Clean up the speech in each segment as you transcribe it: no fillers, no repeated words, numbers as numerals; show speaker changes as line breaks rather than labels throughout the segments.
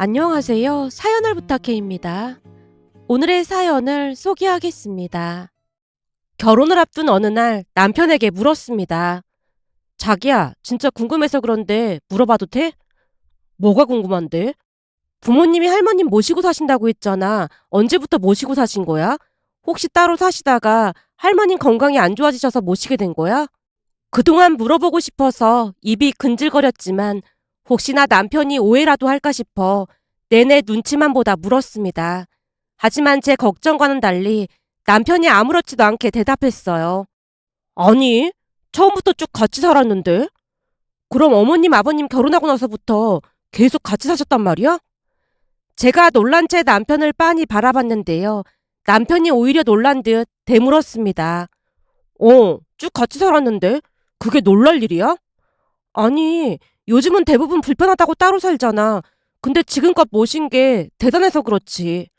안녕하세요. 사연을 부탁해입니다. 오늘의 사연을 소개하겠습니다. 결혼을 앞둔 어느 날 남편에게 물었습니다. 자기야, 진짜 궁금해서 그런데 물어봐도 돼? 뭐가 궁금한데? 부모님이 할머님 모시고 사신다고 했잖아. 언제부터 모시고 사신 거야? 혹시 따로 사시다가 할머님 건강이 안 좋아지셔서 모시게 된 거야? 그동안 물어보고 싶어서 입이 근질거렸지만 혹시나 남편이 오해라도 할까 싶어 내내 눈치만 보다 물었습니다. 하지만 제 걱정과는 달리 남편이 아무렇지도 않게 대답했어요. 아니, 처음부터 쭉 같이 살았는데? 그럼 어머님, 아버님 결혼하고 나서부터 계속 같이 사셨단 말이야? 제가 놀란 채 남편을 빤히 바라봤는데요. 남편이 오히려 놀란 듯 되물었습니다. 쭉 같이 살았는데? 그게 놀랄 일이야? 아니, 요즘은 대부분 불편하다고 따로 살잖아. 근데 지금껏 모신 게 대단해서 그렇지.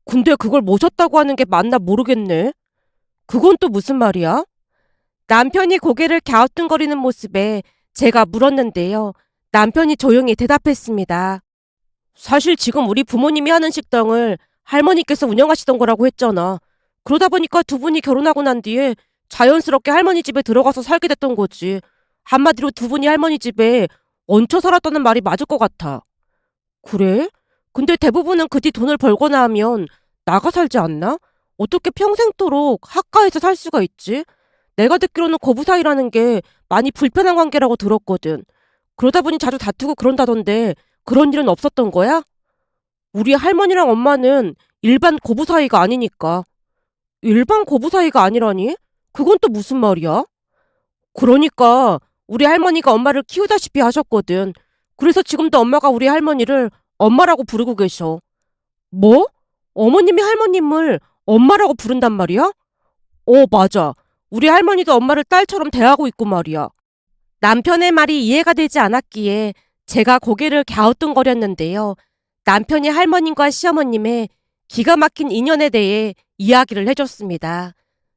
근데 그걸 모셨다고 하는 게 맞나 모르겠네. 그건 또 무슨 말이야? 남편이 고개를 갸우뚱거리는 모습에 제가 물었는데요. 남편이 조용히 대답했습니다. 사실 지금 우리 부모님이 하는 식당을 할머니께서 운영하시던 거라고 했잖아. 그러다 보니까 두 분이 결혼하고 난 뒤에 자연스럽게 할머니 집에 들어가서 살게 됐던 거지. 한마디로 두 분이 할머니 집에 얹혀 살았다는 말이 맞을 것 같아. 그래? 근데 대부분은 그 뒤 돈을 벌거나 하면 나가 살지 않나? 어떻게 평생토록 학가에서 살 수가 있지? 내가 듣기로는 고부 사이라는 게 많이 불편한 관계라고 들었거든. 그러다 보니 자주 다투고 그런다던데 그런 일은 없었던 거야? 우리 할머니랑 엄마는 일반 고부 사이가 아니니까. 일반 고부 사이가 아니라니? 그건 또 무슨 말이야? 그러니까 우리 할머니가 엄마를 키우다시피 하셨거든. 그래서 지금도 엄마가 우리 할머니를 엄마라고 부르고 계셔. 뭐? 어머님이 할머님을 엄마라고 부른단 말이야? 맞아. 우리 할머니도 엄마를 딸처럼 대하고 있고 말이야. 남편의 말이 이해가 되지 않았기에 제가 고개를 갸우뚱거렸는데요. 남편이 할머님과 시어머님의 기가 막힌 인연에 대해 이야기를 해줬습니다.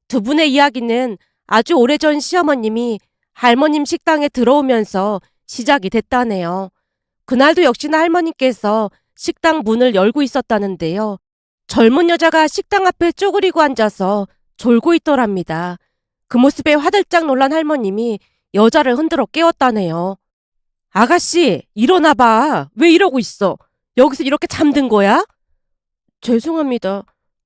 두 분의 이야기는 아주 오래전 시어머님이 할머님 식당에 들어오면서 시작이 됐다네요. 그날도 역시나 할머니께서 식당 문을 열고 있었다는데요. 젊은 여자가 식당 앞에 쪼그리고 앉아서 졸고 있더랍니다. 그 모습에 화들짝 놀란 할머님이 여자를 흔들어 깨웠다네요. 아가씨, 일어나봐. 왜 이러고 있어? 여기서 이렇게 잠든 거야? 죄송합니다.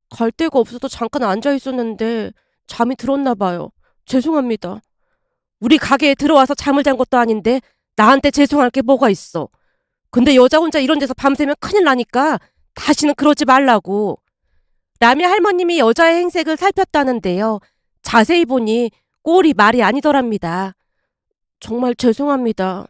갈 데가 없어서 잠깐 앉아 있었는데 잠이 들었나 봐요. 죄송합니다. 우리 가게에 들어와서 잠을 잔 것도 아닌데 나한테 죄송할 게 뭐가 있어. 근데 여자 혼자 이런 데서 밤새면 큰일 나니까 다시는 그러지 말라고. 라며 할머님이 여자의 행색을 살폈다는데요. 자세히 보니 꼴이 말이 아니더랍니다. 정말 죄송합니다.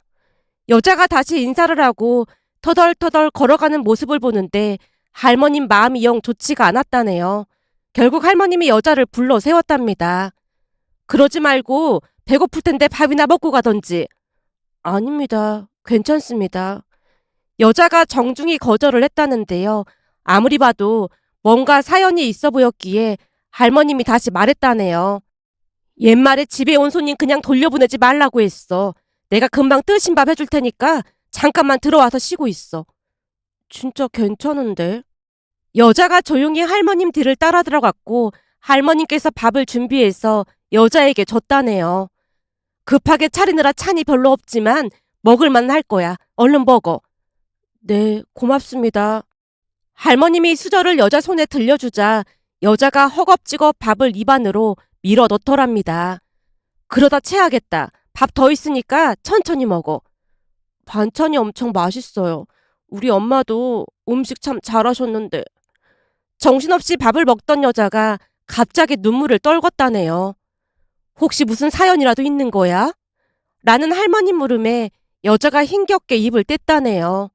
여자가 다시 인사를 하고 터덜터덜 걸어가는 모습을 보는데 할머님 마음이 영 좋지가 않았다네요. 결국 할머님이 여자를 불러 세웠답니다. 그러지 말고 배고플 텐데 밥이나 먹고 가던지. 아닙니다. 괜찮습니다. 여자가 정중히 거절을 했다는데요. 아무리 봐도 뭔가 사연이 있어 보였기에 할머님이 다시 말했다네요. 옛말에 집에 온 손님 그냥 돌려보내지 말라고 했어. 내가 금방 뜨신 밥 해줄 테니까 잠깐만 들어와서 쉬고 있어. 진짜 괜찮은데? 여자가 조용히 할머님 뒤를 따라 들어갔고 할머님께서 밥을 준비해서 여자에게 줬다네요. 급하게 차리느라 찬이 별로 없지만 먹을만 할 거야. 얼른 먹어. 네, 고맙습니다. 할머님이 수저를 여자 손에 들려주자 여자가 허겁지겁 밥을 입안으로 밀어 넣더랍니다. 그러다 체하겠다. 밥 더 있으니까 천천히 먹어. 반찬이 엄청 맛있어요. 우리 엄마도 음식 참 잘하셨는데. 정신없이 밥을 먹던 여자가 갑자기 눈물을 떨궜다네요. 혹시 무슨 사연이라도 있는 거야? 라는 할머님 물음에 여자가 힘겹게 입을 뗐다네요.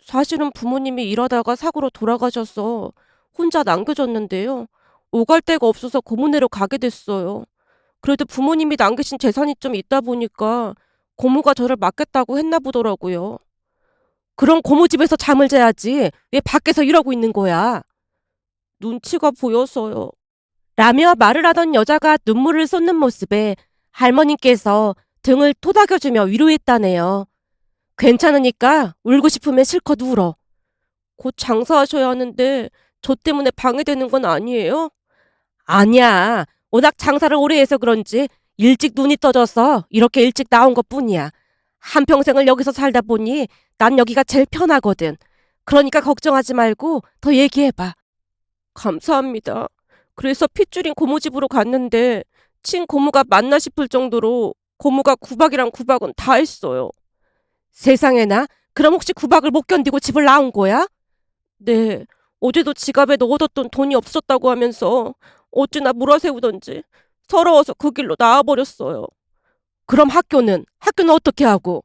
사실은 부모님이 일하다가 사고로 돌아가셔서 혼자 남겨졌는데요. 오갈 데가 없어서 고모네로 가게 됐어요. 그래도 부모님이 남기신 재산이 좀 있다 보니까 고모가 저를 맡겠다고 했나 보더라고요. 그럼 고모 집에서 잠을 자야지. 왜 밖에서 이러고 있는 거야? 눈치가 보여서요. 라며 말을 하던 여자가 눈물을 쏟는 모습에 할머님께서 등을 토닥여주며 위로했다네요. 괜찮으니까 울고 싶으면 실컷 울어. 곧 장사하셔야 하는데 저 때문에 방해되는 건 아니에요? 아니야. 워낙 장사를 오래 해서 그런지 일찍 눈이 떠져서 이렇게 일찍 나온 것뿐이야. 한평생을 여기서 살다 보니 난 여기가 제일 편하거든. 그러니까 걱정하지 말고 더 얘기해봐. 감사합니다. 그래서 핏줄인 고모 집으로 갔는데 친고모가 맞나 싶을 정도로 고모가 구박이랑 구박은 다 했어요. 세상에나? 그럼 혹시 구박을 못 견디고 집을 나온 거야? 네. 어제도 지갑에 넣어뒀던 돈이 없었다고 하면서 어찌나 몰아세우던지 서러워서 그 길로 나와버렸어요. 그럼 학교는 어떻게 하고?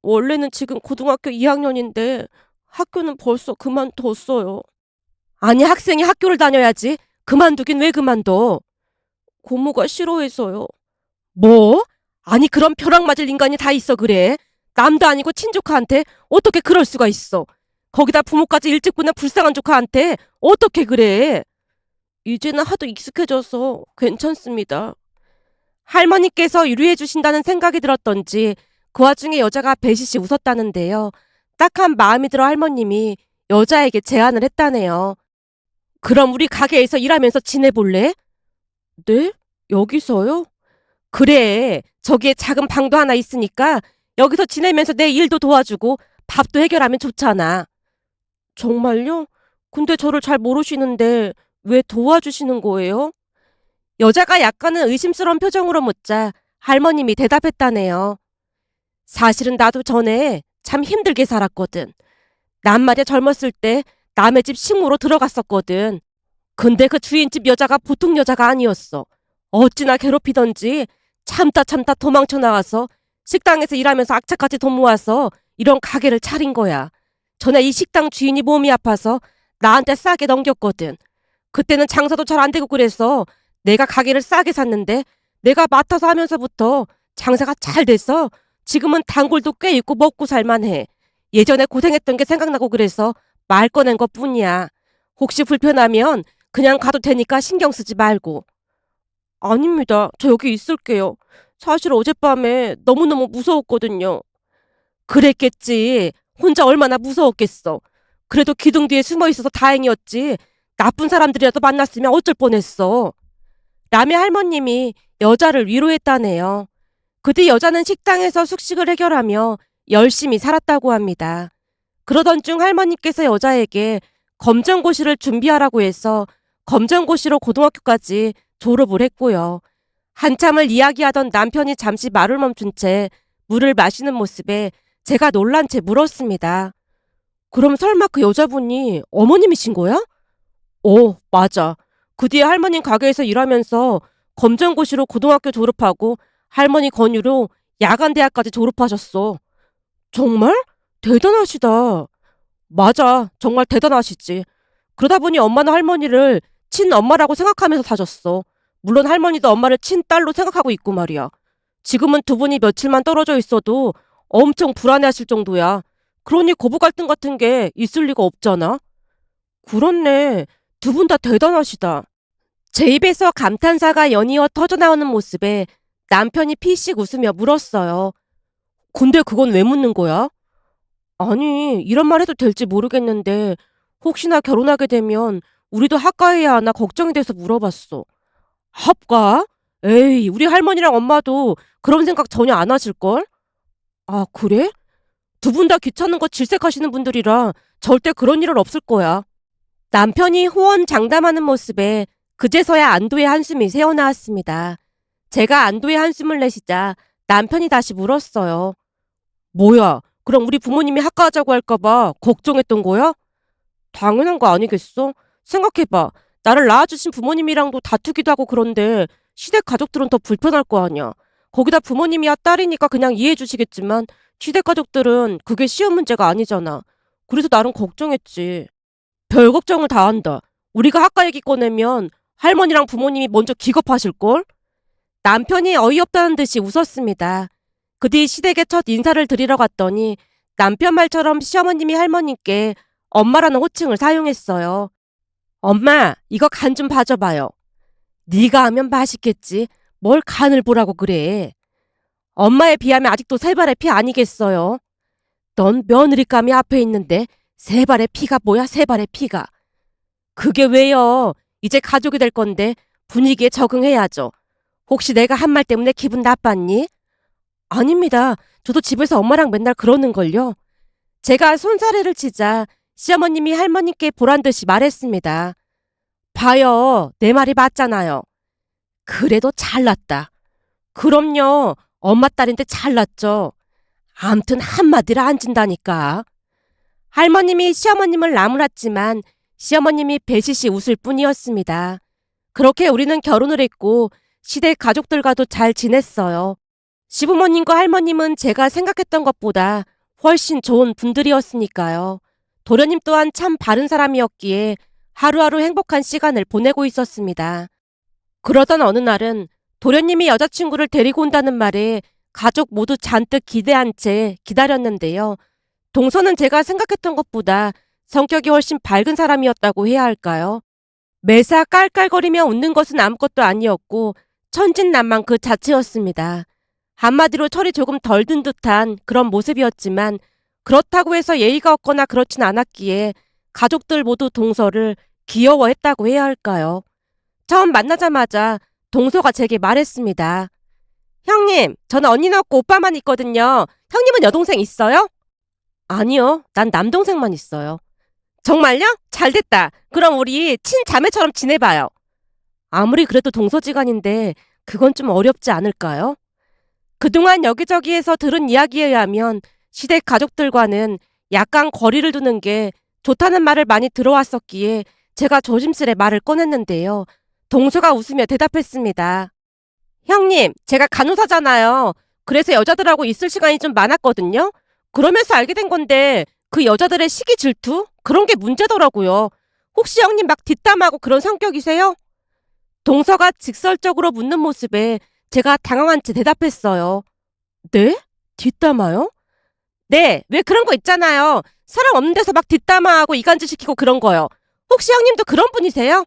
원래는 지금 고등학교 2학년인데 학교는 벌써 그만뒀어요. 아니, 학생이 학교를 다녀야지. 그만두긴 왜 그만둬? 고모가 싫어해서요. 뭐? 아니, 그런 벼락 맞을 인간이 다 있어 그래? 남도 아니고 친조카한테 어떻게 그럴 수가 있어? 거기다 부모까지 일찍 보낸 불쌍한 조카한테 어떻게 그래? 이제는 하도 익숙해져서 괜찮습니다. 할머니께서 유리해 주신다는 생각이 들었던지 그 와중에 여자가 배시시 웃었다는데요. 딱한 마음이 들어 할머님이 여자에게 제안을 했다네요. 그럼 우리 가게에서 일하면서 지내볼래? 네? 여기서요? 그래. 저기에 작은 방도 하나 있으니까 여기서 지내면서 내 일도 도와주고 밥도 해결하면 좋잖아. 정말요? 근데 저를 잘 모르시는데 왜 도와주시는 거예요? 여자가 약간은 의심스러운 표정으로 묻자 할머님이 대답했다네요. 사실은 나도 전에 참 힘들게 살았거든. 난 말이야 젊었을 때 남의 집 식모로 들어갔었거든. 근데 그 주인집 여자가 보통 여자가 아니었어. 어찌나 괴롭히던지 참다 참다 도망쳐 나와서 식당에서 일하면서 악착같이 돈 모아서 이런 가게를 차린 거야. 전에 이 식당 주인이 몸이 아파서 나한테 싸게 넘겼거든. 그때는 장사도 잘 안 되고 그래서 내가 가게를 싸게 샀는데 내가 맡아서 하면서부터 장사가 잘 돼서 지금은 단골도 꽤 있고 먹고 살만해. 예전에 고생했던 게 생각나고 그래서 말 꺼낸 것뿐이야. 혹시 불편하면 그냥 가도 되니까 신경 쓰지 말고. 아닙니다. 저 여기 있을게요. 사실 어젯밤에 너무너무 무서웠거든요. 그랬겠지. 혼자 얼마나 무서웠겠어. 그래도 기둥 뒤에 숨어 있어서 다행이었지. 나쁜 사람들이라도 만났으면 어쩔 뻔했어. 라며 할머님이 여자를 위로했다네요. 그 뒤 여자는 식당에서 숙식을 해결하며 열심히 살았다고 합니다. 그러던 중 할머니께서 여자에게 검정고시를 준비하라고 해서 검정고시로 고등학교까지 졸업을 했고요. 한참을 이야기하던 남편이 잠시 말을 멈춘 채 물을 마시는 모습에 제가 놀란 채 물었습니다. 그럼 설마 그 여자분이 어머님이신 거야? 맞아. 그 뒤에 할머님 가게에서 일하면서 검정고시로 고등학교 졸업하고 할머니 권유로 야간대학까지 졸업하셨어. 정말? 대단하시다. 맞아. 정말 대단하시지. 그러다 보니 엄마는 할머니를 친엄마라고 생각하면서 사셨어. 물론 할머니도 엄마를 친딸로 생각하고 있고 말이야. 지금은 두 분이 며칠만 떨어져 있어도 엄청 불안해하실 정도야. 그러니 고부 갈등 같은 게 있을 리가 없잖아. 그렇네. 두 분 다 대단하시다. 제 입에서 감탄사가 연이어 터져나오는 모습에 남편이 피식 웃으며 물었어요. 근데 그건 왜 묻는 거야? 아니, 이런 말 해도 될지 모르겠는데 혹시나 결혼하게 되면 우리도 합가해야 하나 걱정이 돼서 물어봤어. 합가? 에이, 우리 할머니랑 엄마도 그런 생각 전혀 안 하실걸? 아, 그래? 두 분 다 귀찮은 거 질색하시는 분들이라 절대 그런 일은 없을 거야. 남편이 호언장담하는 모습에 그제서야 안도의 한숨이 새어나왔습니다. 제가 안도의 한숨을 내쉬자 남편이 다시 물었어요. 뭐야, 그럼 우리 부모님이 합가하자고 할까봐 걱정했던 거야? 당연한 거 아니겠어? 생각해봐. 나를 낳아주신 부모님이랑도 다투기도 하고 그런데 시댁 가족들은 더 불편할 거 아니야. 거기다 부모님이야 딸이니까 그냥 이해해 주시겠지만 시댁 가족들은 그게 쉬운 문제가 아니잖아. 그래서 나름 걱정했지. 별 걱정을 다 한다. 우리가 학가 얘기 꺼내면 할머니랑 부모님이 먼저 기겁하실걸? 남편이 어이없다는 듯이 웃었습니다. 그 뒤 시댁에 첫 인사를 드리러 갔더니 남편 말처럼 시어머님이 할머니께 엄마라는 호칭을 사용했어요. 엄마, 이거 간 좀 봐줘봐요. 네가 하면 맛있겠지. 뭘 간을 보라고 그래. 엄마에 비하면 아직도 세 발의 피 아니겠어요. 넌 며느리감이 앞에 있는데 세 발의 피가 뭐야, 세 발의 피가. 그게 왜요? 이제 가족이 될 건데 분위기에 적응해야죠. 혹시 내가 한 말 때문에 기분 나빴니? 아닙니다. 저도 집에서 엄마랑 맨날 그러는걸요. 제가 손사래를 치자 시어머님이 할머니께 보란 듯이 말했습니다. 봐요. 내 말이 맞잖아요. 그래도 잘났다. 그럼요. 엄마 딸인데 잘났죠. 암튼 한마디라 안 진다니까. 할머님이 시어머님을 나무랐지만 시어머님이 배시시 웃을 뿐이었습니다. 그렇게 우리는 결혼을 했고 시댁 가족들과도 잘 지냈어요. 시부모님과 할머님은 제가 생각했던 것보다 훨씬 좋은 분들이었으니까요. 도련님 또한 참 바른 사람이었기에 하루하루 행복한 시간을 보내고 있었습니다. 그러던 어느 날은 도련님이 여자친구를 데리고 온다는 말에 가족 모두 잔뜩 기대한 채 기다렸는데요. 동서는 제가 생각했던 것보다 성격이 훨씬 밝은 사람이었다고 해야 할까요? 매사 깔깔거리며 웃는 것은 아무것도 아니었고 천진난만 그 자체였습니다. 한마디로 철이 조금 덜 든 듯한 그런 모습이었지만 그렇다고 해서 예의가 없거나 그렇진 않았기에 가족들 모두 동서를 귀여워했다고 해야 할까요? 처음 만나자마자 동서가 제게 말했습니다. 형님, 저는 언니는 없고 오빠만 있거든요. 형님은 여동생 있어요? 아니요, 난 남동생만 있어요. 정말요? 잘됐다. 그럼 우리 친자매처럼 지내봐요. 아무리 그래도 동서지간인데 그건 좀 어렵지 않을까요? 그동안 여기저기에서 들은 이야기에 의하면 시댁 가족들과는 약간 거리를 두는 게 좋다는 말을 많이 들어왔었기에 제가 조심스레 말을 꺼냈는데요. 동서가 웃으며 대답했습니다. 형님, 제가 간호사잖아요. 그래서 여자들하고 있을 시간이 좀 많았거든요. 그러면서 알게 된 건데 그 여자들의 시기 질투? 그런 게 문제더라고요. 혹시 형님 막 뒷담하고 그런 성격이세요? 동서가 직설적으로 묻는 모습에 제가 당황한 채 대답했어요. 네? 뒷담화요? 네, 왜 그런 거 있잖아요. 사람 없는 데서 막 뒷담화하고 이간질 시키고 그런 거요. 혹시 형님도 그런 분이세요?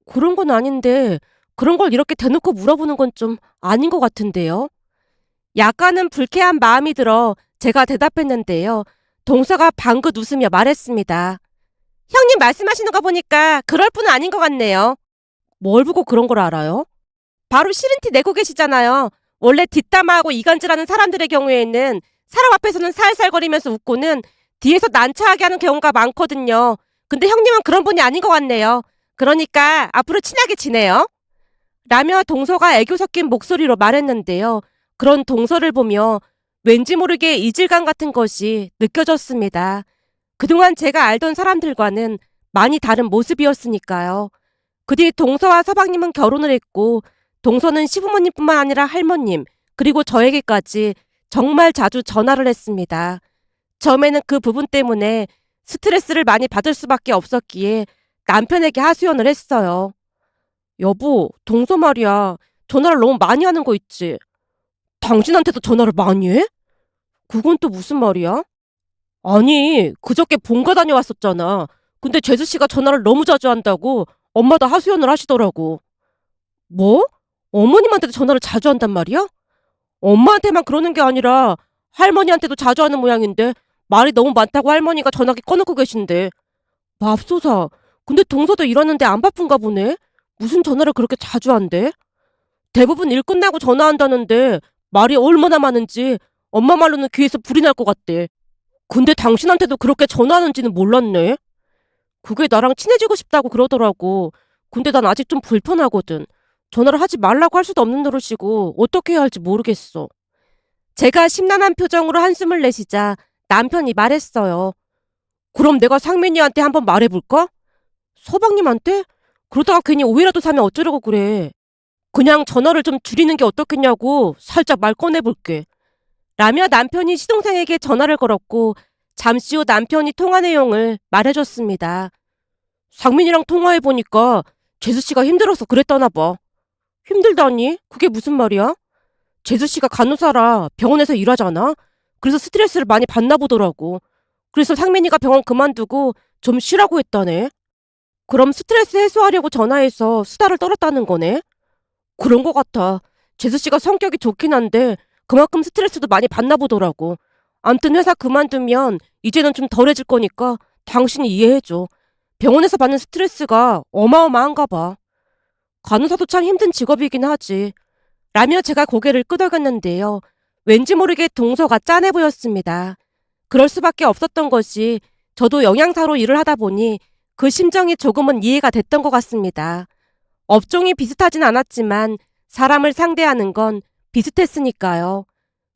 그런 건 아닌데 그런 걸 이렇게 대놓고 물어보는 건 좀 아닌 것 같은데요. 약간은 불쾌한 마음이 들어 제가 대답했는데요. 동서가 방긋 웃으며 말했습니다. 형님 말씀하시는 거 보니까 그럴 분은 아닌 것 같네요. 뭘 보고 그런 걸 알아요? 바로 싫은 티 내고 계시잖아요. 원래 뒷담화하고 이간질하는 사람들의 경우에는 사람 앞에서는 살살거리면서 웃고는 뒤에서 난처하게 하는 경우가 많거든요. 근데 형님은 그런 분이 아닌 것 같네요. 그러니까 앞으로 친하게 지내요. 라며 동서가 애교 섞인 목소리로 말했는데요. 그런 동서를 보며 왠지 모르게 이질감 같은 것이 느껴졌습니다. 그동안 제가 알던 사람들과는 많이 다른 모습이었으니까요. 그 뒤 동서와 서방님은 결혼을 했고 동서는 시부모님뿐만 아니라 할머님 그리고 저에게까지 정말 자주 전화를 했습니다. 처음에는 그 부분 때문에 스트레스를 많이 받을 수밖에 없었기에 남편에게 하소연을 했어요. 여보, 동서 말이야. 전화를 너무 많이 하는 거 있지? 당신한테도 전화를 많이 해? 그건 또 무슨 말이야? 아니, 그저께 본가 다녀왔었잖아. 근데 재수 씨가 전화를 너무 자주 한다고 엄마도 하소연을 하시더라고. 뭐? 어머님한테도 전화를 자주 한단 말이야? 엄마한테만 그러는 게 아니라 할머니한테도 자주 하는 모양인데 말이 너무 많다고 할머니가 전화기 꺼놓고 계신데. 맙소사. 근데 동서도 일하는데 안 바쁜가 보네? 무슨 전화를 그렇게 자주 한대? 대부분 일 끝나고 전화한다는데 말이 얼마나 많은지 엄마 말로는 귀에서 불이 날 것 같대. 근데 당신한테도 그렇게 전화하는지는 몰랐네. 그게 나랑 친해지고 싶다고 그러더라고. 근데 난 아직 좀 불편하거든. 전화를 하지 말라고 할 수도 없는 노릇이고 어떻게 해야 할지 모르겠어. 제가 심란한 표정으로 한숨을 내쉬자 남편이 말했어요. 그럼 내가 상민이한테 한번 말해볼까? 서방님한테? 그러다가 괜히 오해라도 사면 어쩌려고 그래. 그냥 전화를 좀 줄이는 게 어떻겠냐고 살짝 말 꺼내볼게. 라며 남편이 시동생에게 전화를 걸었고 잠시 후 남편이 통화 내용을 말해줬습니다. 상민이랑 통화해보니까 재수씨가 힘들어서 그랬다나 봐. 힘들다니? 그게 무슨 말이야? 재수씨가 간호사라 병원에서 일하잖아? 그래서 스트레스를 많이 받나 보더라고. 그래서 상민이가 병원 그만두고 좀 쉬라고 했다네. 그럼 스트레스 해소하려고 전화해서 수다를 떨었다는 거네? 그런 것 같아. 재수씨가 성격이 좋긴 한데 그만큼 스트레스도 많이 받나 보더라고. 암튼 회사 그만두면 이제는 좀 덜해질 거니까 당신이 이해해줘. 병원에서 받는 스트레스가 어마어마한가 봐. 간호사도 참 힘든 직업이긴 하지. 라며 제가 고개를 끄덕였는데요. 왠지 모르게 동서가 짠해 보였습니다. 그럴 수밖에 없었던 것이 저도 영양사로 일을 하다 보니 그 심정이 조금은 이해가 됐던 것 같습니다. 업종이 비슷하진 않았지만 사람을 상대하는 건 비슷했으니까요.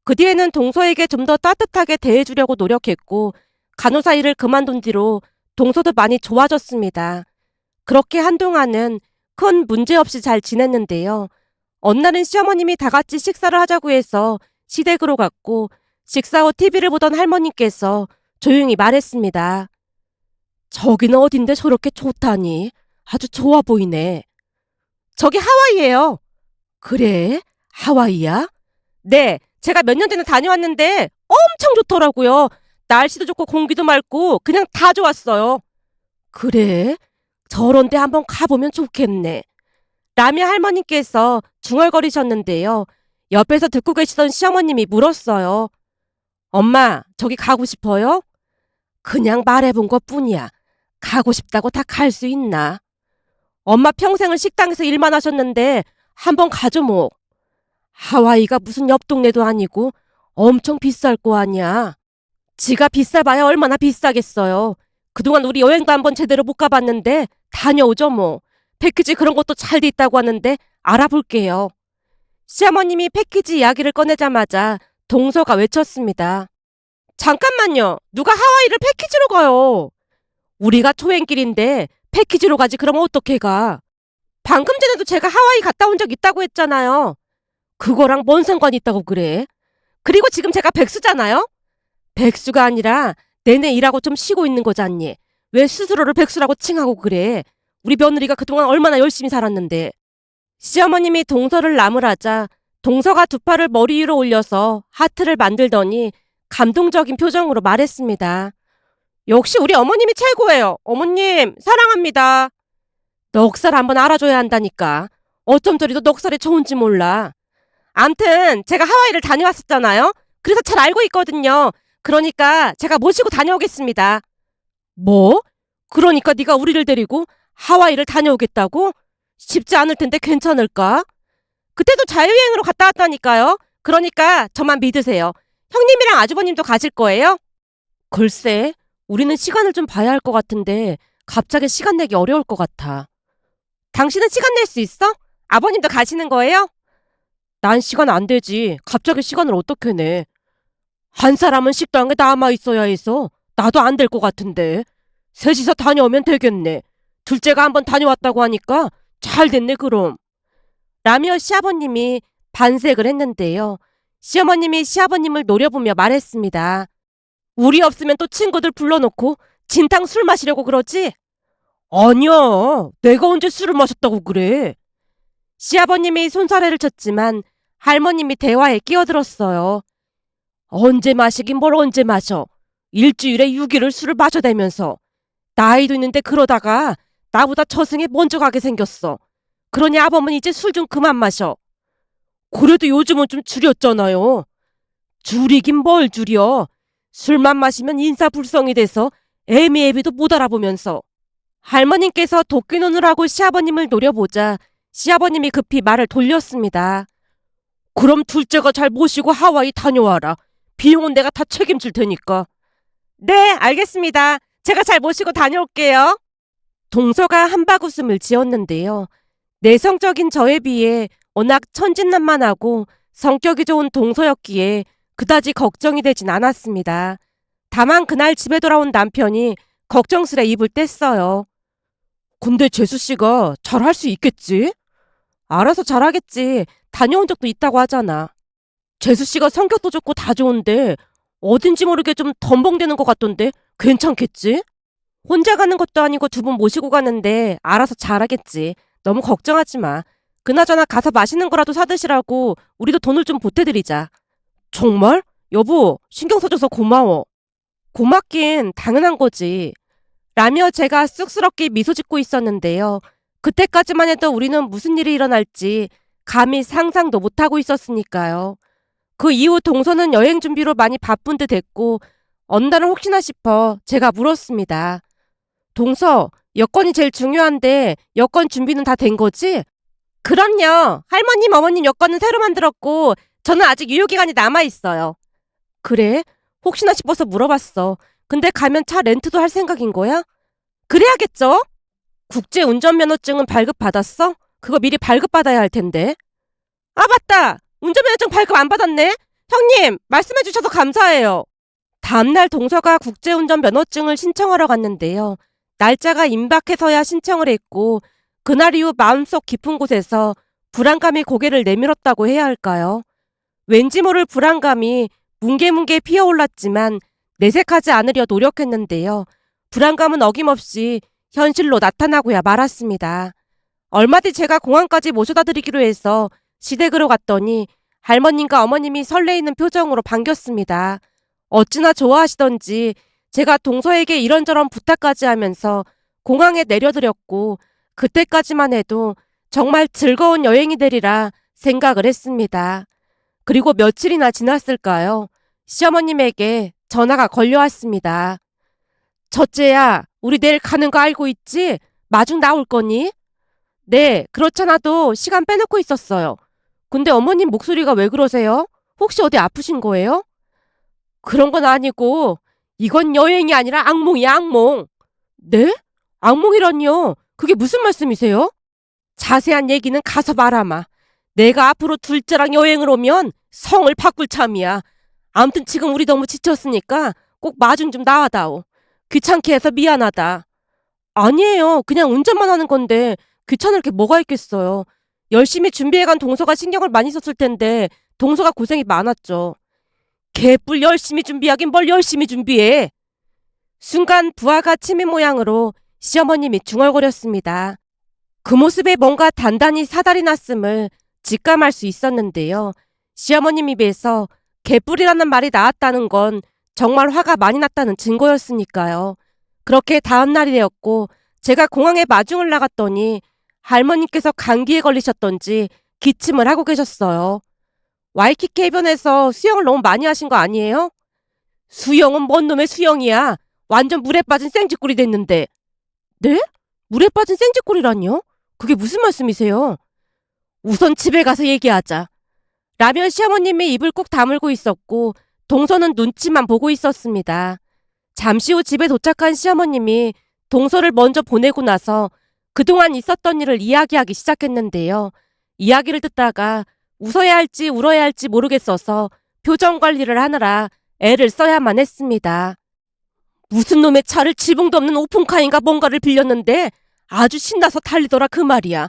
그 뒤에는 동서에게 좀 더 따뜻하게 대해주려고 노력했고 간호사 일을 그만둔 뒤로 동서도 많이 좋아졌습니다. 그렇게 한동안은 큰 문제 없이 잘 지냈는데요. 어느 날은 시어머님이 다 같이 식사를 하자고 해서 시댁으로 갔고 식사 후 TV를 보던 할머님께서 조용히 말했습니다. 저기는 어딘데 저렇게 좋다니? 아주 좋아 보이네. 저기 하와이예요. 그래? 하와이야? 네, 제가 몇 년 전에 다녀왔는데 엄청 좋더라고요. 날씨도 좋고 공기도 맑고 그냥 다 좋았어요. 그래? 저런 데 한번 가보면 좋겠네. 라며 할머님께서 중얼거리셨는데요. 옆에서 듣고 계시던 시어머님이 물었어요. 엄마, 저기 가고 싶어요? 그냥 말해본 것뿐이야. 가고 싶다고 다 갈 수 있나? 엄마 평생을 식당에서 일만 하셨는데 한번 가죠 뭐. 하와이가 무슨 옆 동네도 아니고 엄청 비쌀 거 아니야. 지가 비싸봐야 얼마나 비싸겠어요. 그동안 우리 여행도 한번 제대로 못 가봤는데 다녀오죠 뭐. 패키지 그런 것도 잘 돼 있다고 하는데 알아볼게요. 시어머님이 패키지 이야기를 꺼내자마자 동서가 외쳤습니다. 잠깐만요. 누가 하와이를 패키지로 가요? 우리가 초행길인데 패키지로 가지 그러면 어떻게 가? 방금 전에도 제가 하와이 갔다 온 적 있다고 했잖아요. 그거랑 뭔 상관이 있다고 그래? 그리고 지금 제가 백수잖아요? 백수가 아니라 내내 일하고 좀 쉬고 있는 거잖니. 왜 스스로를 백수라고 칭하고 그래? 우리 며느리가 그동안 얼마나 열심히 살았는데. 시어머님이 동서를 나무라자 동서가 두 팔을 머리 위로 올려서 하트를 만들더니 감동적인 표정으로 말했습니다. 역시 우리 어머님이 최고예요. 어머님 사랑합니다. 넉살 한번 알아줘야 한다니까. 어쩜 저리 도 넉살이 좋은지 몰라. 암튼 제가 하와이를 다녀왔었잖아요. 그래서 잘 알고 있거든요. 그러니까 제가 모시고 다녀오겠습니다. 뭐? 그러니까 네가 우리를 데리고 하와이를 다녀오겠다고? 쉽지 않을 텐데 괜찮을까? 그때도 자유여행으로 갔다 왔다니까요. 그러니까 저만 믿으세요. 형님이랑 아주버님도 가실 거예요? 글쎄, 우리는 시간을 좀 봐야 할 것 같은데 갑자기 시간 내기 어려울 것 같아. 당신은 시간 낼 수 있어? 아버님도 가시는 거예요? 난 시간 안 되지. 갑자기 시간을 어떻게 내? 한 사람은 식당에 남아 있어야 해서 나도 안 될 것 같은데. 셋이서 다녀오면 되겠네. 둘째가 한번 다녀왔다고 하니까 잘 됐네 그럼. 라며 시아버님이 반색을 했는데요. 시어머님이 시아버님을 노려보며 말했습니다. 우리 없으면 또 친구들 불러놓고 진탕 술 마시려고 그러지? 아니야. 내가 언제 술을 마셨다고 그래. 시아버님이 손사래를 쳤지만 할머님이 대화에 끼어들었어요. 언제 마시긴 뭘 언제 마셔. 일주일에 6일을 술을 마셔대면서. 나이도 있는데 그러다가 나보다 저승에 먼저 가게 생겼어. 그러니 아범은 이제 술 좀 그만 마셔. 그래도 요즘은 좀 줄였잖아요. 줄이긴 뭘 줄여. 술만 마시면 인사불성이 돼서 애미애비도 못 알아보면서. 할머님께서 도끼 눈을 하고 시아버님을 노려보자 시아버님이 급히 말을 돌렸습니다. 그럼 둘째가 잘 모시고 하와이 다녀와라. 비용은 내가 다 책임질 테니까. 네, 알겠습니다. 제가 잘 모시고 다녀올게요. 동서가 한바구음을 지었는데요. 내성적인 저에 비해 워낙 천진난만하고 성격이 좋은 동서였기에 그다지 걱정이 되진 않았습니다. 다만 그날 집에 돌아온 남편이 걱정스레 입을 뗐어요. 근데 재수씨가 잘할 수 있겠지? 알아서 잘하겠지. 다녀온 적도 있다고 하잖아. 재수씨가 성격도 좋고 다 좋은데 어딘지 모르게 좀 덤벙대는 것 같던데 괜찮겠지? 혼자 가는 것도 아니고 두 분 모시고 가는데 알아서 잘하겠지. 너무 걱정하지 마. 그나저나 가서 맛있는 거라도 사드시라고 우리도 돈을 좀 보태드리자. 정말? 여보, 신경 써줘서 고마워. 고맙긴 당연한 거지. 라며 제가 쑥스럽게 미소 짓고 있었는데요. 그때까지만 해도 우리는 무슨 일이 일어날지 감히 상상도 못하고 있었으니까요. 그 이후 동서는 여행 준비로 많이 바쁜 듯 했고 어느 날은 혹시나 싶어 제가 물었습니다. 동서, 여권이 제일 중요한데 여권 준비는 다 된 거지? 그럼요. 할머님, 어머님 여권은 새로 만들었고 저는 아직 유효기간이 남아있어요. 그래? 혹시나 싶어서 물어봤어. 근데 가면 차 렌트도 할 생각인 거야? 그래야겠죠? 국제운전면허증은 발급받았어? 그거 미리 발급받아야 할 텐데. 아, 맞다! 운전면허증 발급 안 받았네? 형님, 말씀해주셔서 감사해요. 다음날 동서가 국제운전면허증을 신청하러 갔는데요. 날짜가 임박해서야 신청을 했고 그날 이후 마음속 깊은 곳에서 불안감이 고개를 내밀었다고 해야 할까요? 왠지 모를 불안감이 뭉게뭉게 피어올랐지만 내색하지 않으려 노력했는데요. 불안감은 어김없이 현실로 나타나고야 말았습니다. 얼마 뒤 제가 공항까지 모셔다 드리기로 해서 시댁으로 갔더니 할머님과 어머님이 설레이는 표정으로 반겼습니다. 어찌나 좋아하시던지 제가 동서에게 이런저런 부탁까지 하면서 공항에 내려드렸고 그때까지만 해도 정말 즐거운 여행이 되리라 생각을 했습니다. 그리고 며칠이나 지났을까요? 시어머님에게 전화가 걸려왔습니다. 첫째야, 우리 내일 가는 거 알고 있지? 마중 나올 거니? 네, 그렇잖아도 시간 빼놓고 있었어요. 근데 어머님 목소리가 왜 그러세요? 혹시 어디 아프신 거예요? 그런 건 아니고 이건 여행이 아니라 악몽이야, 악몽. 네? 악몽이란요? 그게 무슨 말씀이세요? 자세한 얘기는 가서 말아마. 내가 앞으로 둘째랑 여행을 오면 성을 바꿀 참이야. 아무튼 지금 우리 너무 지쳤으니까 꼭 마중 좀 나와다오. 귀찮게 해서 미안하다. 아니에요. 그냥 운전만 하는 건데 귀찮을 게 뭐가 있겠어요. 열심히 준비해간 동서가 신경을 많이 썼을 텐데 동서가 고생이 많았죠. 개뿔 열심히 준비하긴 뭘 열심히 준비해. 순간 부하가 치민 모양으로 시어머님이 중얼거렸습니다. 그 모습에 뭔가 단단히 사달이 났음을 직감할 수 있었는데요. 시어머님 입에서 개뿔이라는 말이 나왔다는 건 정말 화가 많이 났다는 증거였으니까요. 그렇게 다음 날이 되었고 제가 공항에 마중을 나갔더니 할머님께서 감기에 걸리셨던지 기침을 하고 계셨어요. 와이키키 해변에서 수영을 너무 많이 하신 거 아니에요? 수영은 뭔 놈의 수영이야. 완전 물에 빠진 생쥐꼴이 됐는데. 네? 물에 빠진 생쥐꼴이라뇨? 그게 무슨 말씀이세요? 우선 집에 가서 얘기하자. 라면 시어머님이 입을 꼭 다물고 있었고 동서는 눈치만 보고 있었습니다. 잠시 후 집에 도착한 시어머님이 동서를 먼저 보내고 나서 그동안 있었던 일을 이야기하기 시작했는데요. 이야기를 듣다가 웃어야 할지 울어야 할지 모르겠어서 표정 관리를 하느라 애를 써야만 했습니다. 무슨 놈의 차를 지붕도 없는 오픈카인가 뭔가를 빌렸는데 아주 신나서 달리더라 그 말이야.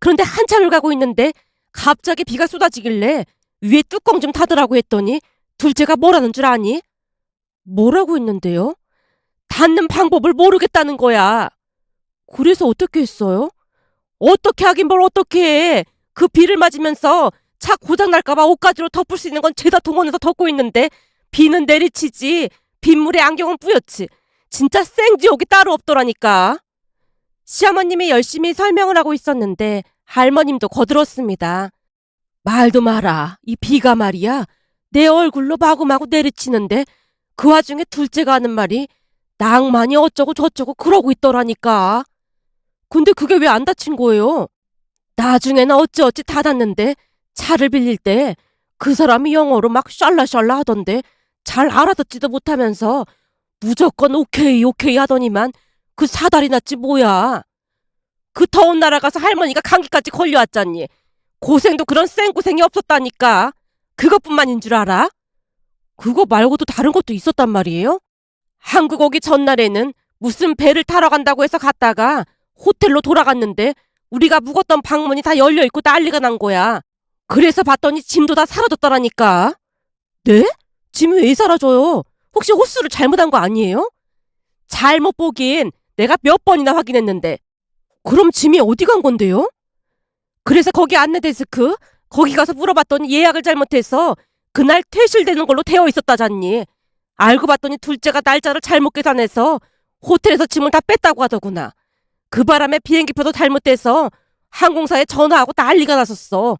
그런데 한참을 가고 있는데 갑자기 비가 쏟아지길래 위에 뚜껑 좀 닫으라고 했더니 둘째가 뭐라는 줄 아니? 뭐라고 했는데요? 닫는 방법을 모르겠다는 거야. 그래서 어떻게 했어요? 어떻게 하긴 뭘 어떻게 해. 그 비를 맞으면서 차 고장 날까봐 옷가지로 덮을 수 있는 건 죄다 동원해서 덮고 있는데 비는 내리치지 빗물에 안경은 뿌옇지. 진짜 생지옥이 따로 없더라니까. 시어머님이 열심히 설명을 하고 있었는데 할머님도 거들었습니다. 말도 마라. 이 비가 말이야. 내 얼굴로 마구마구 내리치는데 그 와중에 둘째가 하는 말이 낭만이 어쩌고 저쩌고 그러고 있더라니까. 근데 그게 왜 안 다친 거예요? 나중에는 어찌어찌 닫았는데 차를 빌릴 때 그 사람이 영어로 막 샬라샬라 하던데 잘 알아듣지도 못하면서 무조건 오케이 오케이 하더니만 그 사달이 났지 뭐야. 그 더운 나라 가서 할머니가 감기까지 걸려왔잖니. 고생도 그런 생고생이 없었다니까. 그것뿐만인 줄 알아? 그거 말고도 다른 것도 있었단 말이에요? 한국 오기 전날에는 무슨 배를 타러 간다고 해서 갔다가 호텔로 돌아갔는데 우리가 묵었던 방문이 다 열려있고 난리가 난 거야. 그래서 봤더니 짐도 다 사라졌더라니까. 네? 짐이 왜 사라져요? 혹시 호수를 잘못한 거 아니에요? 잘못 보긴 내가 몇 번이나 확인했는데. 그럼 짐이 어디 간 건데요? 그래서 거기 안내데스크 거기 가서 물어봤더니 예약을 잘못해서 그날 퇴실되는 걸로 되어 있었다잖니. 알고 봤더니 둘째가 날짜를 잘못 계산해서 호텔에서 짐을 다 뺐다고 하더구나. 그 바람에 비행기표도 잘못돼서 항공사에 전화하고 난리가 났었어.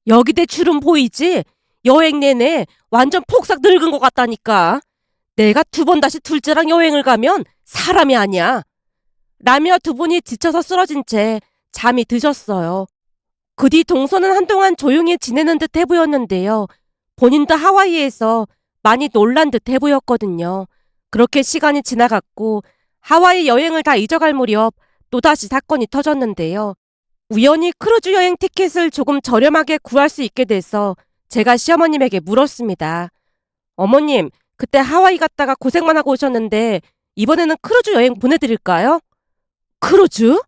여기 내 주름 보이지? 여행 내내 완전 폭삭 늙은 것 같다니까. 내가 2번 다시 둘째랑 여행을 가면 사람이 아니야. 라며 2분이 지쳐서 쓰러진 채 잠이 드셨어요. 그 뒤 동서는 한동안 조용히 지내는 듯 해 보였는데요. 본인도 하와이에서 많이 놀란 듯 해 보였거든요. 그렇게 시간이 지나갔고 하와이 여행을 다 잊어갈 무렵 또다시 사건이 터졌는데요. 우연히 크루즈 여행 티켓을 조금 저렴하게 구할 수 있게 돼서 제가 시어머님에게 물었습니다. 어머님, 그때 하와이 갔다가 고생만 하고 오셨는데 이번에는 크루즈 여행 보내드릴까요? 크루즈?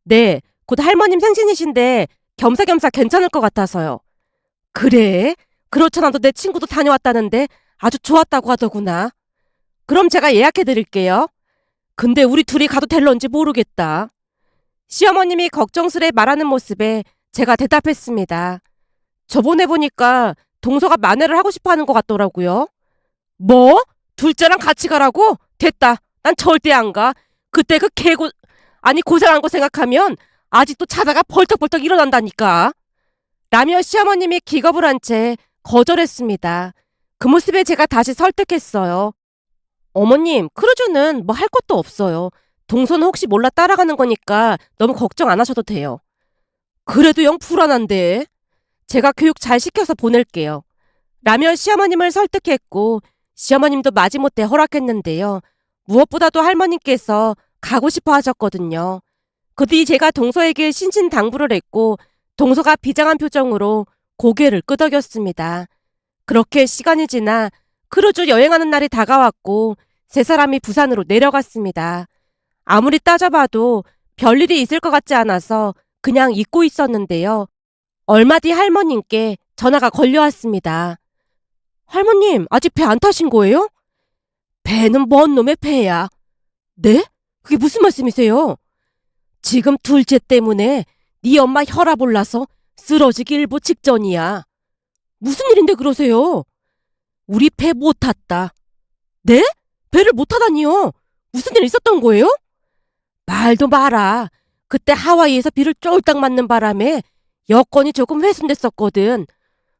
네, 곧 할머님 생신이신데 겸사겸사 괜찮을 것 같아서요. 그래? 그렇잖아도 내 친구도 다녀왔다는데 아주 좋았다고 하더구나. 그럼 제가 예약해드릴게요. 근데 우리 둘이 가도 될런지 모르겠다. 시어머님이 걱정스레 말하는 모습에 제가 대답했습니다. 저번에 보니까 동서가 만회를 하고 싶어 하는 것 같더라고요. 뭐? 둘째랑 같이 가라고? 됐다. 난 절대 안 가. 그때 그 고생한 거 생각하면 아직도 자다가 벌떡벌떡 일어난다니까. 라며 시어머님이 기겁을 한 채 거절했습니다. 그 모습에 제가 다시 설득했어요. 어머님, 크루즈는 뭐 할 것도 없어요. 동서는 혹시 몰라 따라가는 거니까 너무 걱정 안 하셔도 돼요. 그래도 영 불안한데. 제가 교육 잘 시켜서 보낼게요. 라며 시어머님을 설득했고 시어머님도 마지못해 허락했는데요. 무엇보다도 할머님께서 가고 싶어 하셨거든요. 그 뒤 제가 동서에게 신신당부를 했고 동서가 비장한 표정으로 고개를 끄덕였습니다. 그렇게 시간이 지나 크루즈 여행하는 날이 다가왔고 세 사람이 부산으로 내려갔습니다. 아무리 따져봐도 별일이 있을 것 같지 않아서 그냥 잊고 있었는데요. 얼마 뒤 할머님께 전화가 걸려왔습니다. 할머님, 아직 배 안 타신 거예요? 배는 뭔 놈의 배야. 네? 그게 무슨 말씀이세요? 지금 둘째 때문에 네 엄마 혈압 올라서 쓰러지기 일보 직전이야. 무슨 일인데 그러세요? 우리 배 못 탔다. 네? 배를 못 타다니요? 무슨 일 있었던 거예요? 말도 마라. 그때 하와이에서 비를 쫄딱 맞는 바람에 여권이 조금 훼손됐었거든.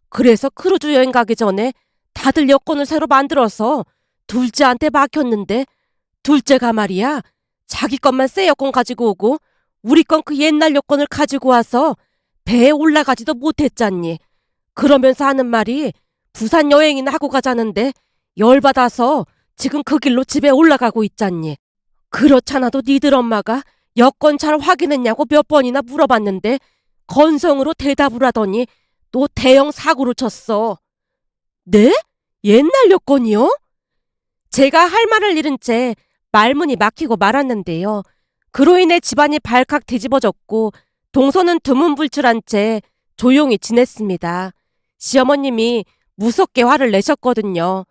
그래서 크루즈 여행 가기 전에 다들 여권을 새로 만들어서 둘째한테 막혔는데 둘째가 말이야. 자기 것만 새 여권 가지고 오고 우리 건 그 옛날 여권을 가지고 와서 배에 올라가지도 못했잖니. 그러면서 하는 말이 부산 여행이나 하고 가자는데 열받아서 지금 그 길로 집에 올라가고 있잖니. 그렇잖아도 니들 엄마가 여권 잘 확인했냐고 몇 번이나 물어봤는데 건성으로 대답을 하더니 또 대형 사고를 쳤어. 네? 옛날 여권이요? 제가 할 말을 잃은 채 말문이 막히고 말았는데요. 그로 인해 집안이 발칵 뒤집어졌고 동서는 두문불출한 채 조용히 지냈습니다. 시어머님이 무섭게 화를 내셨거든요.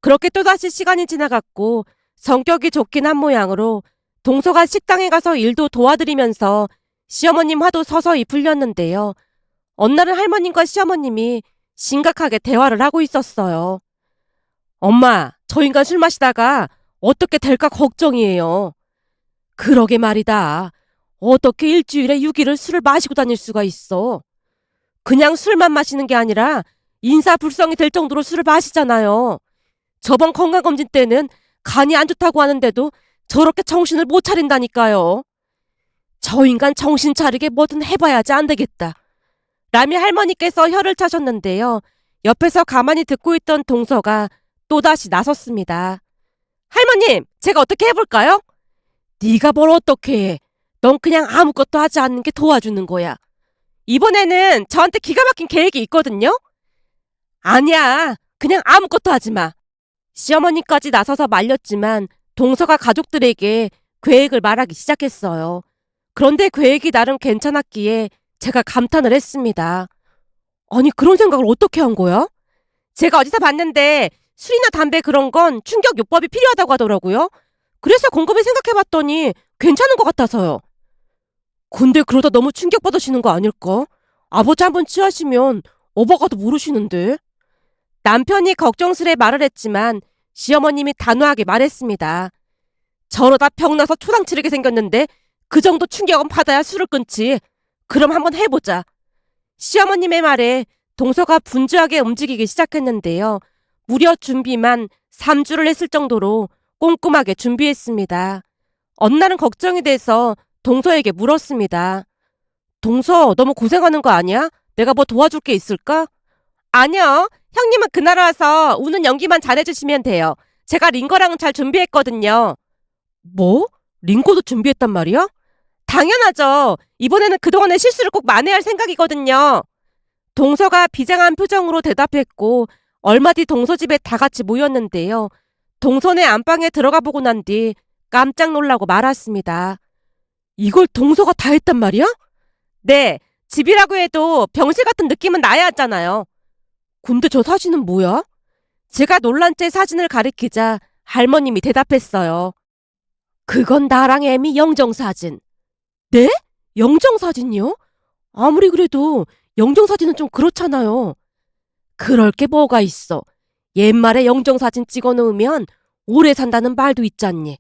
그렇게 또다시 시간이 지나갔고 성격이 좋긴 한 모양으로 동서가 식당에 가서 일도 도와드리면서 시어머님 화도 서서히 풀렸는데요. 어느 날은 할머님과 시어머님이 심각하게 대화를 하고 있었어요. 엄마, 저 인간 술 마시다가 어떻게 될까 걱정이에요. 그러게 말이다. 어떻게 일주일에 6일을 술을 마시고 다닐 수가 있어. 그냥 술만 마시는 게 아니라 인사불성이 될 정도로 술을 마시잖아요. 저번 건강검진 때는 간이 안 좋다고 하는데도 저렇게 정신을 못 차린다니까요. 저 인간 정신 차리게 뭐든 해봐야지 안 되겠다. 라며 할머니께서 혀를 차셨는데요. 옆에서 가만히 듣고 있던 동서가 또다시 나섰습니다. 할머님, 제가 어떻게 해볼까요? 네가 뭘 어떻게 해. 넌 그냥 아무것도 하지 않는 게 도와주는 거야. 이번에는 저한테 기가 막힌 계획이 있거든요. 아니야, 그냥 아무것도 하지 마. 시어머니까지 나서서 말렸지만 동서가 가족들에게 계획을 말하기 시작했어요. 그런데 계획이 나름 괜찮았기에 제가 감탄을 했습니다. 아니, 그런 생각을 어떻게 한 거야? 제가 어디서 봤는데 술이나 담배 그런 건 충격요법이 필요하다고 하더라고요. 그래서 곰곰이 생각해봤더니 괜찮은 것 같아서요. 근데 그러다 너무 충격받으시는 거 아닐까? 아버지 한번 취하시면 어버가도 모르시는데. 남편이 걱정스레 말을 했지만 시어머님이 단호하게 말했습니다. 저러다 병나서 초당 치르게 생겼는데 그 정도 충격은 받아야 술을 끊지. 그럼 한번 해보자. 시어머님의 말에 동서가 분주하게 움직이기 시작했는데요. 무려 준비만 3주를 했을 정도로 꼼꼼하게 준비했습니다. 어느 날은 걱정이 돼서 동서에게 물었습니다. 동서, 너무 고생하는 거 아니야? 내가 뭐 도와줄 게 있을까? 아니요. 형님은 그날 와서 우는 연기만 잘해주시면 돼요. 제가 링거랑은 잘 준비했거든요. 뭐? 링거도 준비했단 말이야? 당연하죠. 이번에는 그동안의 실수를 꼭 만회할 생각이거든요. 동서가 비장한 표정으로 대답했고 얼마 뒤 동서 집에 다 같이 모였는데요. 동서네 안방에 들어가 보고 난 뒤 깜짝 놀라고 말았습니다. 이걸 동서가 다 했단 말이야? 네, 집이라고 해도 병실 같은 느낌은 나야 하잖아요. 근데 저 사진은 뭐야? 제가 놀란 채 사진을 가리키자 할머님이 대답했어요. 그건 나랑 애미 영정사진. 네? 영정사진이요? 아무리 그래도 영정사진은 좀 그렇잖아요. 그럴 게 뭐가 있어. 옛말에 영정사진 찍어놓으면 오래 산다는 말도 있잖니.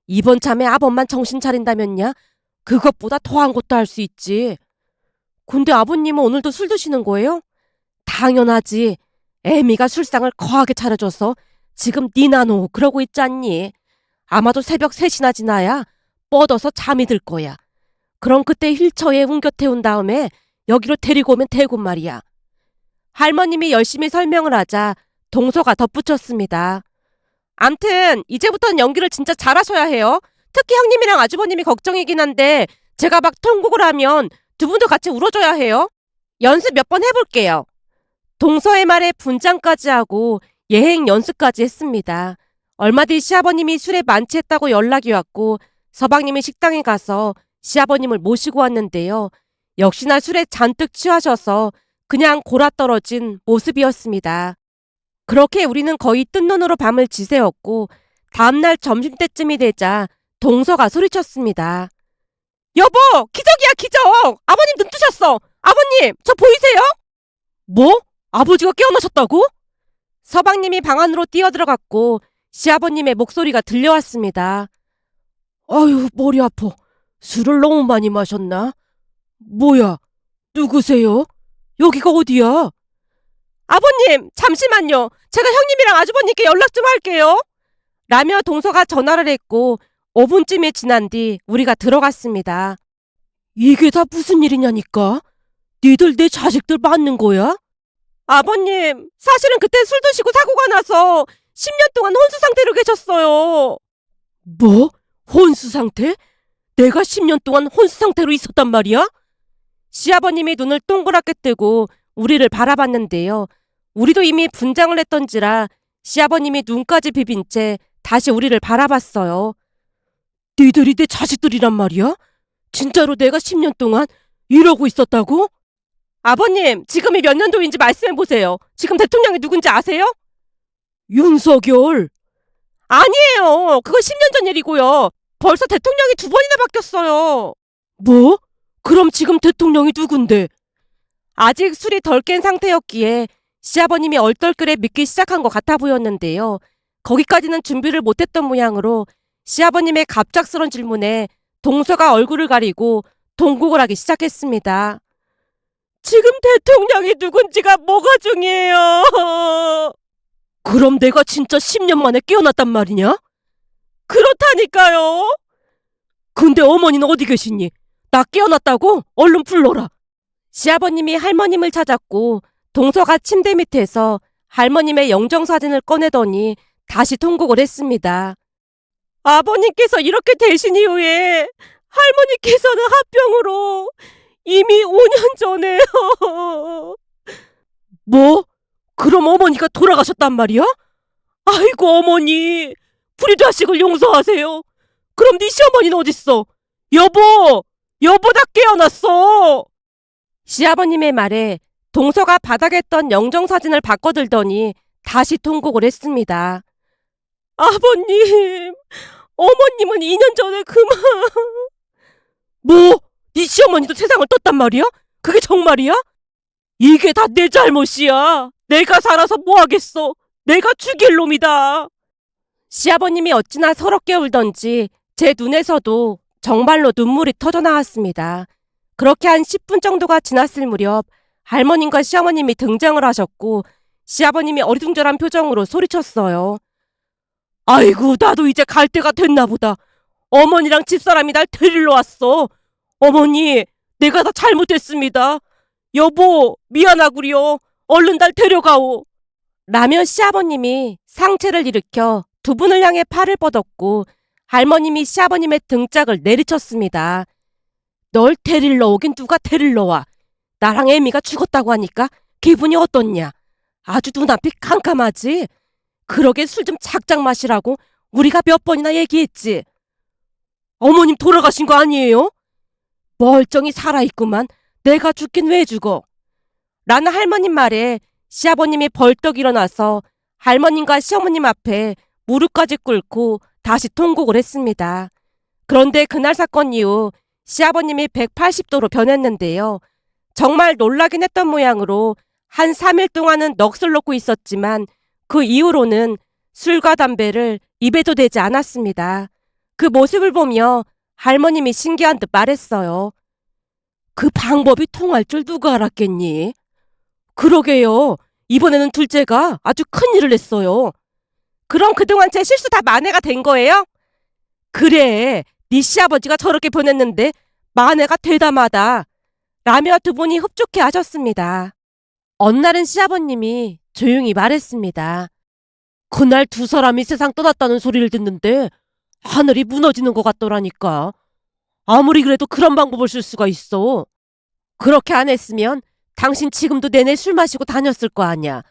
이번 참에 아범만 정신 차린다면야 그것보다 더한 것도 할 수 있지. 근데 아버님은 오늘도 술 드시는 거예요? 당연하지. 애미가 술상을 거하게 차려줘서 지금 니나노 그러고 있잖니. 아마도 새벽 3시나 지나야 뻗어서 잠이 들 거야. 그럼 그때 휠체어에 옮겨 태운 다음에 여기로 데리고 오면 되고 말이야. 할머님이 열심히 설명을 하자 동서가 덧붙였습니다. 암튼 이제부터는 연기를 진짜 잘하셔야 해요. 특히 형님이랑 아주버님이 걱정이긴 한데 제가 막 통곡을 하면 두 분도 같이 울어줘야 해요. 연습 몇 번 해볼게요. 동서의 말에 분장까지 하고 예행 연습까지 했습니다. 얼마 뒤 시아버님이 술에 만취했다고 연락이 왔고 서방님이 식당에 가서 시아버님을 모시고 왔는데요. 역시나 술에 잔뜩 취하셔서 그냥 골아떨어진 모습이었습니다. 그렇게 우리는 거의 뜬 눈으로 밤을 지새웠고 다음날 점심때쯤이 되자 동서가 소리쳤습니다. 여보! 기적이야 기적! 아버님 눈 뜨셨어! 아버님! 저 보이세요? 뭐? 아버지가 깨어나셨다고? 서방님이 방 안으로 뛰어들어갔고 시아버님의 목소리가 들려왔습니다. 아유 머리 아파. 술을 너무 많이 마셨나? 뭐야? 누구세요? 여기가 어디야? 아버님 잠시만요. 제가 형님이랑 아주버님께 연락 좀 할게요. 라며 동서가 전화를 했고 5분쯤이 지난 뒤 우리가 들어갔습니다. 이게 다 무슨 일이냐니까? 니들 내 자식들 맞는 거야? 아버님 사실은 그때 술 드시고 사고가 나서 10년 동안 혼수 상태로 계셨어요. 뭐? 혼수 상태? 내가 10년 동안 혼수 상태로 있었단 말이야? 시아버님이 눈을 동그랗게 뜨고 우리를 바라봤는데요. 우리도 이미 분장을 했던지라 시아버님이 눈까지 비빈 채 다시 우리를 바라봤어요. 니들이 내 자식들이란 말이야? 진짜로 내가 10년 동안 이러고 있었다고? 아버님, 지금이 몇 년도인지 말씀해보세요. 지금 대통령이 누군지 아세요? 윤석열. 아니에요. 그거 10년 전 일이고요. 벌써 대통령이 2번이나 바뀌었어요. 뭐? 그럼 지금 대통령이 누군데? 아직 술이 덜 깬 상태였기에 시아버님이 얼떨결에 믿기 시작한 것 같아 보였는데요. 거기까지는 준비를 못했던 모양으로 시아버님의 갑작스런 질문에 동서가 얼굴을 가리고 동곡을 하기 시작했습니다. 지금 대통령이 누군지가 뭐가 중요해요? 그럼 내가 진짜 10년 만에 깨어났단 말이냐? 그렇다니까요. 근데 어머니는 어디 계시니? 나 깨어났다고? 얼른 불러라. 시아버님이 할머님을 찾았고 동서가 침대 밑에서 할머님의 영정사진을 꺼내더니 다시 통곡을 했습니다. 아버님께서 이렇게 되신 이후에 할머니께서는 합병으로 이미 5년 전에요. 뭐? 그럼 어머니가 돌아가셨단 말이야? 아이고 어머니, 불의 자식을 용서하세요. 그럼 네 시어머니는 어딨어? 여보! 여보 나 깨어났어! 시아버님의 말에 동서가 바닥에 있던 영정사진을 바꿔들더니 다시 통곡을 했습니다. 아버님, 어머님은 2년 전에 그만... 뭐? 네 시어머니도 세상을 떴단 말이야? 그게 정말이야? 이게 다 내 잘못이야. 내가 살아서 뭐 하겠어. 내가 죽일 놈이다. 시아버님이 어찌나 서럽게 울던지 제 눈에서도 정말로 눈물이 터져나왔습니다. 그렇게 한 10분 정도가 지났을 무렵 할머님과 시어머님이 등장을 하셨고 시아버님이 어리둥절한 표정으로 소리쳤어요. 아이고, 나도 이제 갈 때가 됐나 보다. 어머니랑 집사람이 날 데리러 왔어. 어머니, 내가 다 잘못했습니다. 여보, 미안하구려. 얼른 날 데려가오. 라며 시아버님이 상체를 일으켜 두 분을 향해 팔을 뻗었고 할머님이 시아버님의 등짝을 내리쳤습니다. 널 데리러 오긴 누가 데리러 와. 나랑 애미가 죽었다고 하니까 기분이 어떻냐. 아주 눈앞이 캄캄하지. 그러게 술 좀 작작 마시라고 우리가 몇 번이나 얘기했지. 어머님 돌아가신 거 아니에요? 멀쩡히 살아있구만. 내가 죽긴 왜 죽어. 라는 할머님 말에 시아버님이 벌떡 일어나서 할머님과 시어머님 앞에 무릎까지 꿇고 다시 통곡을 했습니다. 그런데 그날 사건 이후 시아버님이 180도로 변했는데요. 정말 놀라긴 했던 모양으로 한 3일 동안은 넋을 놓고 있었지만 그 이후로는 술과 담배를 입에도 대지 않았습니다. 그 모습을 보며 할머님이 신기한 듯 말했어요. 그 방법이 통할 줄 누가 알았겠니? 그러게요. 이번에는 둘째가 아주 큰일을 했어요. 그럼 그동안 제 실수 다 만회가 된 거예요? 그래, 네 시아버지가 저렇게 변했는데 만회가 되다마다. 라며 두 분이 흡족해 하셨습니다. 어느 날은 시아버님이 조용히 말했습니다. 그날 두 사람이 세상 떠났다는 소리를 듣는데 하늘이 무너지는 것 같더라니까. 아무리 그래도 그런 방법을 쓸 수가 있어. 그렇게 안 했으면 당신 지금도 내내 술 마시고 다녔을 거 아니야.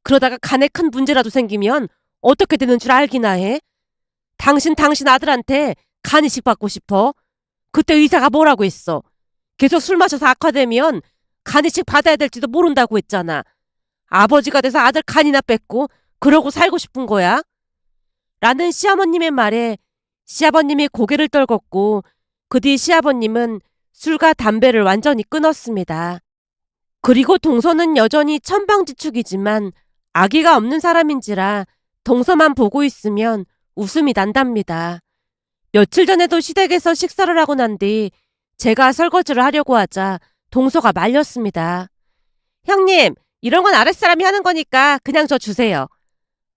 그러다가 간에 큰 문제라도 생기면 어떻게 되는 줄 알기나 해? 당신 아들한테 간 이식 받고 싶어? 그때 의사가 뭐라고 했어? 계속 술 마셔서 악화되면 간 이식 받아야 될지도 모른다고 했잖아. 아버지가 돼서 아들 간이나 뺏고 그러고 살고 싶은 거야? 라는 시어머님의 말에 시아버님이 고개를 떨궜고 그 뒤 시아버님은 술과 담배를 완전히 끊었습니다. 그리고 동서는 여전히 천방지축이지만 아기가 없는 사람인지라 동서만 보고 있으면 웃음이 난답니다. 며칠 전에도 시댁에서 식사를 하고 난 뒤 제가 설거지를 하려고 하자 동서가 말렸습니다. 형님, 이런 건 아랫사람이 하는 거니까 그냥 저 주세요.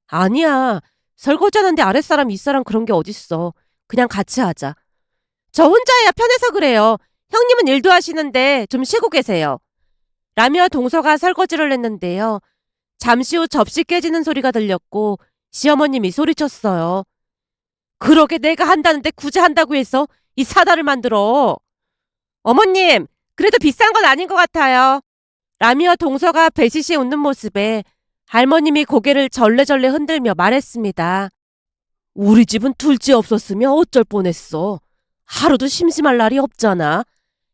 아니야. 설거지하는데 아랫사람 윗사람 그런 게 어딨어. 그냥 같이 하자. 저 혼자야 편해서 그래요. 형님은 일도 하시는데 좀 쉬고 계세요. 라며 동서가 설거지를 했는데요. 잠시 후 접시 깨지는 소리가 들렸고 시어머님이 소리쳤어요. 그러게 내가 한다는데 굳이 한다고 해서 이 사다를 만들어. 어머님, 그래도 비싼 건 아닌 것 같아요. 라며 동서가 배시시 웃는 모습에 할머님이 고개를 절레절레 흔들며 말했습니다. 우리 집은 둘째 없었으면 어쩔 뻔했어. 하루도 심심할 날이 없잖아.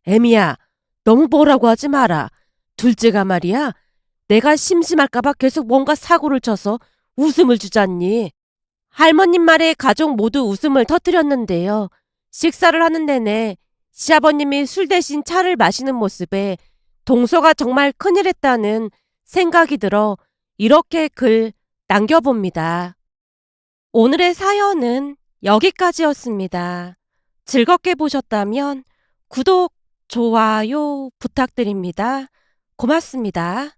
애미야, 너무 뭐라고 하지 마라. 둘째가 말이야, 내가 심심할까봐 계속 뭔가 사고를 쳐서 웃음을 주잖니. 할머님 말에 가족 모두 웃음을 터뜨렸는데요. 식사를 하는 내내 시아버님이 술 대신 차를 마시는 모습에 동서가 정말 큰일 했다는 생각이 들어 이렇게 글 남겨봅니다. 오늘의 사연은 여기까지였습니다. 즐겁게 보셨다면 구독, 좋아요 부탁드립니다. 고맙습니다.